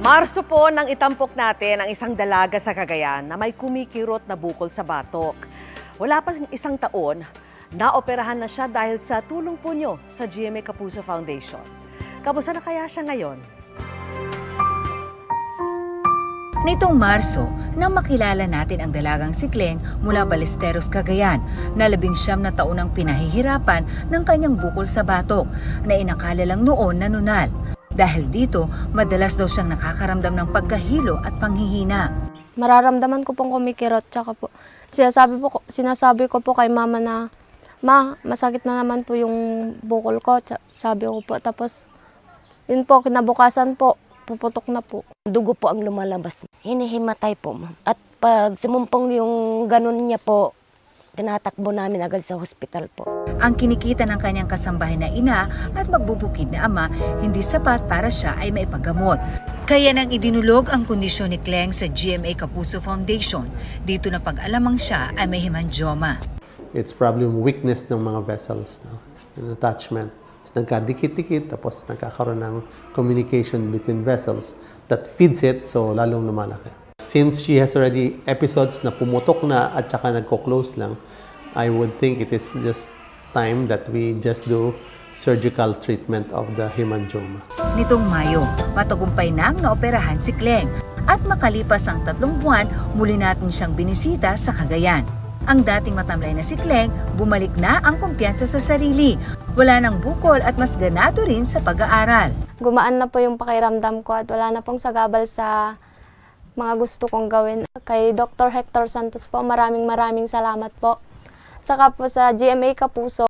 Marso po nang itampok natin ang isang dalaga sa Cagayan na may kumikirot na bukol sa batok. Wala pa isang taon, naoperahan na siya dahil sa tulong po nyo sa GMA Kapuso Foundation. Kamusta na kaya siya ngayon? Nitong Marso, nang makilala natin ang dalagang si Kleng mula Ballesteros, Cagayan, na 19 na taon ang pinahihirapan ng kanyang bukol sa batok na inakala lang noon na nunal. Dahil dito, madalas daw siyang nakakaramdam ng pagkahilo at panghihina. Mararamdaman ko pong kumikirot, tsaka po sinasabi ko po kay mama na, "Ma, masakit na naman po yung bukol ko." Sabi ko po, tapos yun po, kinabukasan po, puputok na po. Dugo po ang lumalabas. Hinihimatay po. At pag sumumpong yung ganun niya po, tinatakbo namin agad sa hospital po. Ang kinikita ng kanyang kasambahay na ina at magbubukid na ama hindi sapat para siya ay maipagamot. Kaya nang idinulog ang kondisyon ni Kleng sa GMA Kapuso Foundation, dito na pag-alamang siya ay may hemangioma. It's probably weakness ng mga vessels, no? Yung attachment. Nagkadikit-dikit, tapos nagkakaroon ng communication between vessels that feeds it, so lalong lumalaki. Since she has already episodes na pumutok na at saka nagko-close lang, I would think it is just time that we just do surgical treatment of the hemangioma. Nitong Mayo, matagumpay nang naoperahan si Kleng at makalipas ang 3 buwan, muli natin siyang binisita sa Cagayan. Ang dating matamlay na si Kleng, bumalik na ang kumpiyansa sa sarili. Wala nang bukol at mas ganado rin sa pag-aaral. Gumaan na po yung pakiramdam ko at wala na pong sagabal sa mga gusto kong gawin. Kay Dr. Hector Santos po, maraming salamat po. Saka po sa GMA Kapuso,